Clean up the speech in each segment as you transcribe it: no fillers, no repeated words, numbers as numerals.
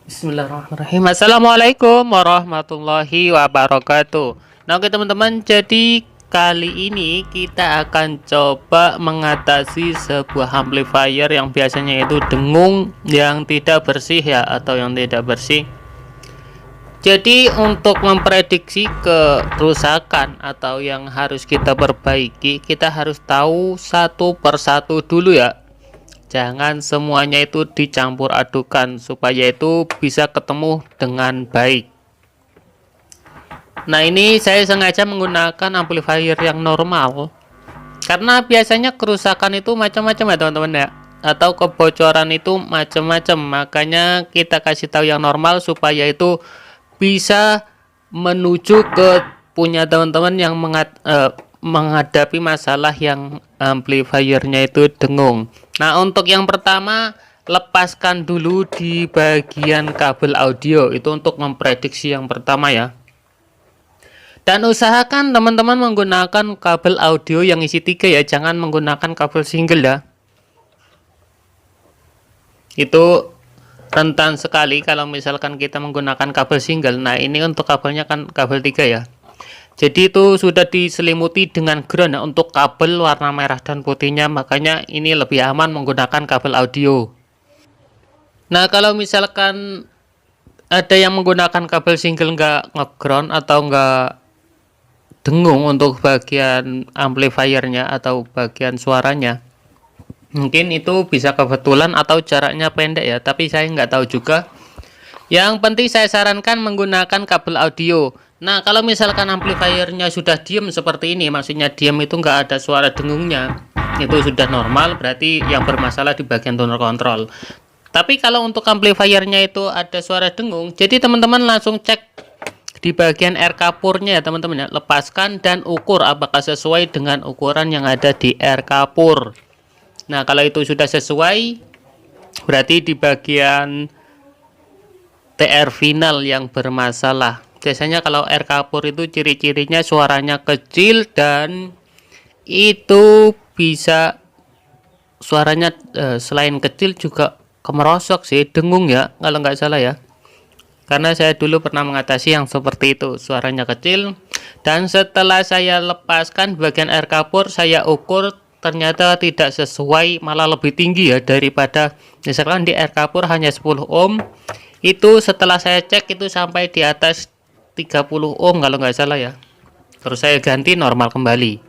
Bismillahirrahmanirrahim. Assalamualaikum warahmatullahi wabarakatuh. Nah, oke teman-teman, jadi kali ini kita akan coba mengatasi sebuah amplifier yang biasanya itu dengung, yang tidak bersih ya, atau yang tidak bersih. Jadi untuk memprediksi kerusakan atau yang harus kita perbaiki, kita harus tahu satu persatu dulu ya. Jangan semuanya itu dicampur adukan supaya itu bisa ketemu dengan baik. Nah, ini saya sengaja menggunakan amplifier yang normal karena biasanya kerusakan itu macam-macam ya teman-teman ya, atau kebocoran itu macam-macam. Makanya kita kasih tahu yang normal supaya itu bisa menuju ke punya teman-teman yang menghadapi masalah yang amplifiernya itu dengung. Nah, untuk yang pertama, lepaskan dulu di bagian kabel audio, itu untuk memprediksi yang pertama ya. Dan usahakan teman-teman menggunakan kabel audio yang isi 3 ya, jangan menggunakan kabel single ya. Itu rentan sekali kalau misalkan kita menggunakan kabel single. Nah, ini untuk kabelnya kan kabel 3 ya. Jadi itu sudah diselimuti dengan ground ya, untuk kabel warna merah dan putihnya, makanya ini lebih aman menggunakan kabel audio. Nah, kalau misalkan ada yang menggunakan kabel single nggak ngeground atau nggak dengung untuk bagian amplifiernya atau bagian suaranya, mungkin itu bisa kebetulan atau jaraknya pendek ya, tapi saya nggak tahu juga. Yang penting saya sarankan menggunakan kabel audio. Nah, kalau misalkan amplifiernya sudah diam seperti ini, maksudnya diam itu nggak ada suara dengungnya, itu sudah normal, berarti yang bermasalah di bagian tuner kontrol. Tapi kalau untuk amplifiernya itu ada suara dengung, jadi teman-teman langsung cek di bagian air kapurnya ya teman-teman ya, lepaskan dan ukur apakah sesuai dengan ukuran yang ada di air kapur. Nah, kalau itu sudah sesuai, berarti di bagian TR final yang bermasalah. Biasanya kalau air kapur itu ciri-cirinya suaranya kecil dan itu bisa suaranya selain kecil juga kemerosok sih, dengung ya kalau nggak salah ya. Karena saya dulu pernah mengatasi yang seperti itu, suaranya kecil. Dan setelah saya lepaskan bagian air kapur, saya ukur ternyata tidak sesuai, malah lebih tinggi ya daripada misalkan di air kapur hanya 10 ohm. Itu setelah saya cek itu sampai di atas 30 ohm kalau nggak salah ya. Terus saya ganti normal kembali.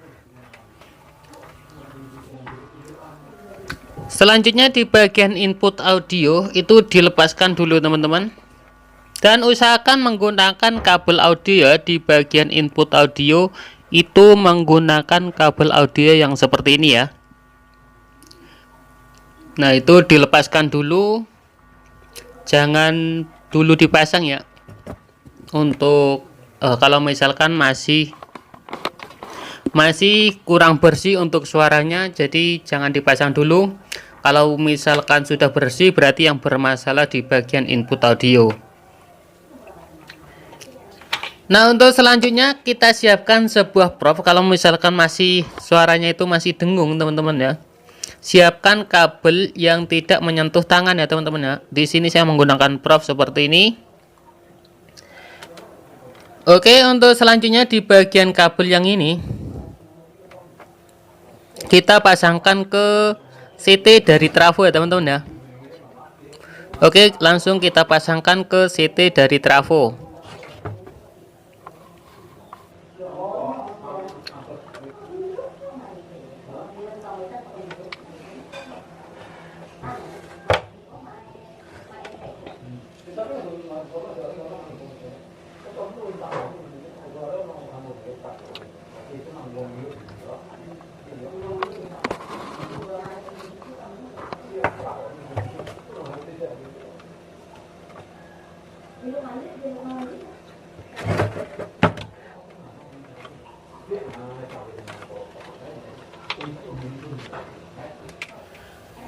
Selanjutnya di bagian input audio itu dilepaskan dulu teman-teman. Dan usahakan menggunakan kabel audio ya, di bagian input audio itu menggunakan kabel audio yang seperti ini ya. Nah, itu dilepaskan dulu. Jangan dulu dipasang ya. Untuk kalau misalkan masih kurang bersih untuk suaranya, jadi jangan dipasang dulu. Kalau misalkan sudah bersih, berarti yang bermasalah di bagian input audio. Nah, untuk selanjutnya kita siapkan sebuah prof. Kalau misalkan masih suaranya itu masih dengung teman-teman ya, siapkan kabel yang tidak menyentuh tangan ya teman-teman ya. Di sini saya menggunakan prof seperti ini. Oke, untuk selanjutnya di bagian kabel yang ini kita pasangkan ke CT dari trafo ya teman-teman ya. Oke, langsung kita pasangkan ke CT dari trafo.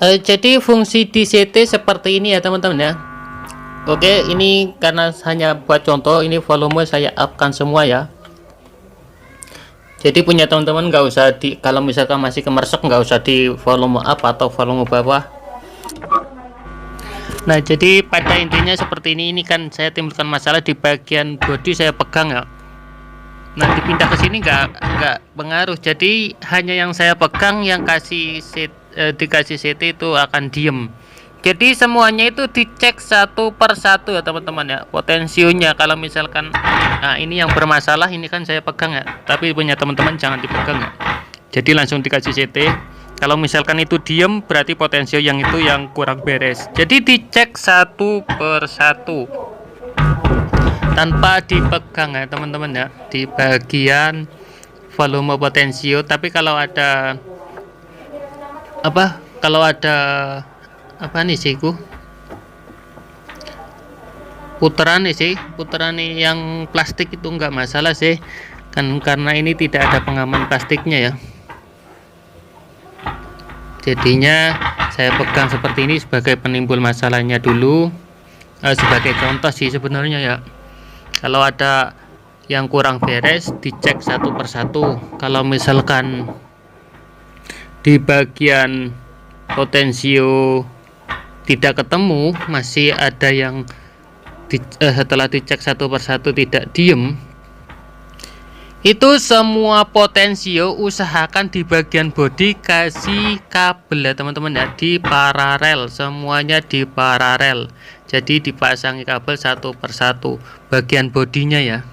Jadi fungsi DCT seperti ini ya teman-teman ya. Oke, ini karena hanya buat contoh, ini volume saya upkan semua ya. Jadi punya teman-teman nggak usah kalau misalkan masih kemersek nggak usah di volume up atau volume bawah. Nah, jadi pada intinya seperti ini kan saya timbulkan masalah di bagian bodi, saya pegang ya. Nah, dipindah ke sini nggak pengaruh. Jadi hanya yang saya pegang, yang dikasih CT itu akan diem. Jadi semuanya itu dicek satu per satu ya teman-teman ya, potensionya. Kalau misalkan nah ini yang bermasalah, ini kan saya pegang ya, tapi punya teman-teman jangan dipegang ya. Jadi langsung dikasih CT. Kalau misalkan itu diem, berarti potensio yang itu yang kurang beres. Jadi dicek satu per satu tanpa dipegang ya teman-teman ya, di bagian volume potensio. Tapi kalau ada apa nih sih putaran yang plastik itu enggak masalah sih kan, karena ini tidak ada pengaman plastiknya ya. Jadinya saya pegang seperti ini sebagai penimbul masalahnya dulu, sebagai contoh sih sebenarnya ya. Kalau ada yang kurang beres dicek satu per satu. Kalau misalkan di bagian potensio tidak ketemu, masih ada yang setelah dicek satu per satu tidak diem, itu semua potensio usahakan di bagian bodi kasih kabel ya teman-teman ya, di paralel, semuanya di paralel. Jadi dipasangi kabel satu per satu bagian bodinya ya.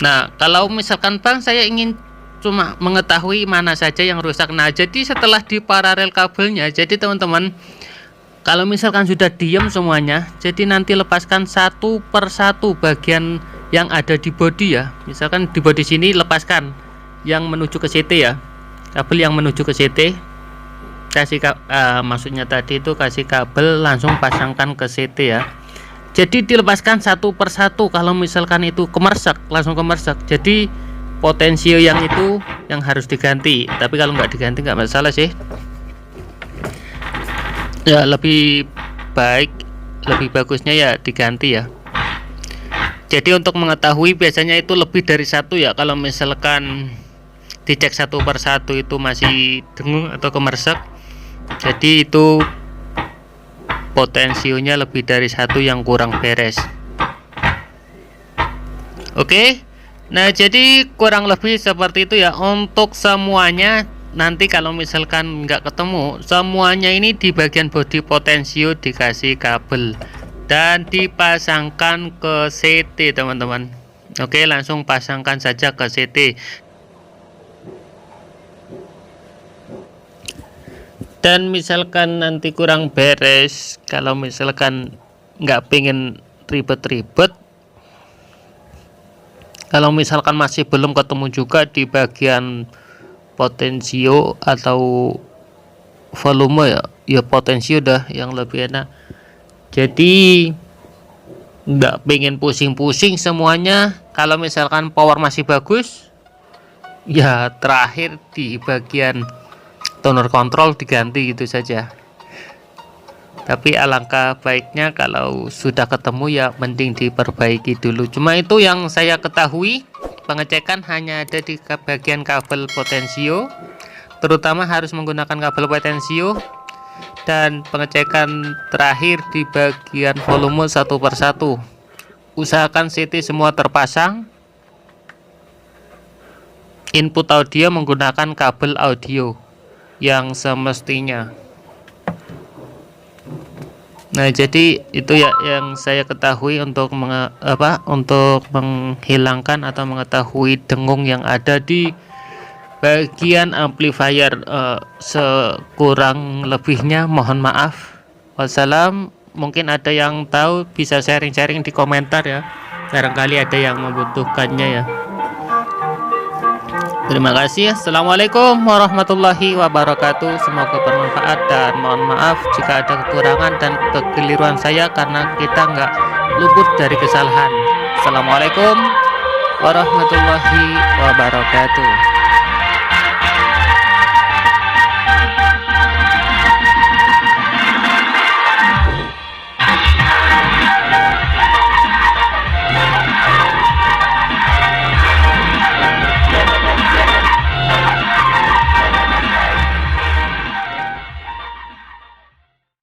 Nah, kalau misalkan Bang, saya ingin cuma mengetahui mana saja yang rusak. Nah, jadi setelah di paralel kabelnya, jadi teman-teman kalau misalkan sudah diem semuanya, jadi nanti lepaskan satu per satu bagian yang ada di bodi ya. Misalkan di bodi sini lepaskan yang menuju ke CT ya, kabel yang menuju ke CT, kasih maksudnya tadi itu kasih kabel langsung pasangkan ke CT ya. Jadi dilepaskan satu per satu. Kalau misalkan itu kemersek, langsung kemersek, jadi potensio yang itu yang harus diganti. Tapi kalau nggak diganti nggak masalah sih ya, lebih bagusnya ya diganti ya. Jadi untuk mengetahui biasanya itu lebih dari satu ya. Kalau misalkan dicek satu per satu itu masih dengung atau kemersek, jadi itu potensionya lebih dari satu yang kurang beres. Oke. Nah, jadi kurang lebih seperti itu ya untuk semuanya. Nanti kalau misalkan nggak ketemu semuanya, ini di bagian bodi potensio dikasih kabel dan dipasangkan ke CT teman-teman. Oke, langsung pasangkan saja ke CT. Dan misalkan nanti kurang beres, kalau misalkan nggak pengen ribet-ribet, kalau misalkan masih belum ketemu juga di bagian potensio atau volume ya potensio dah yang lebih enak. Jadi nggak pengen pusing-pusing semuanya. Kalau misalkan power masih bagus, ya terakhir di bagian toner kontrol diganti gitu saja. Tapi alangkah baiknya kalau sudah ketemu ya mending diperbaiki dulu. Cuma itu yang saya ketahui, pengecekan hanya ada di bagian kabel potensio, terutama harus menggunakan kabel potensio, dan pengecekan terakhir di bagian volume satu per satu. Usahakan CT semua terpasang. Input audio menggunakan kabel audio yang semestinya. Nah, jadi itu ya yang saya ketahui untuk menghilangkan atau mengetahui dengung yang ada di bagian amplifier. Sekurang lebihnya mohon maaf. Wassalam. Mungkin ada yang tahu bisa sharing-sharing di komentar ya. Barangkali ada yang membutuhkannya ya. Terima kasih. Assalamualaikum warahmatullahi wabarakatuh. Semoga bermanfaat dan mohon maaf jika ada kekurangan dan kekeliruan saya, karena kita nggak luput dari kesalahan. Assalamualaikum warahmatullahi wabarakatuh.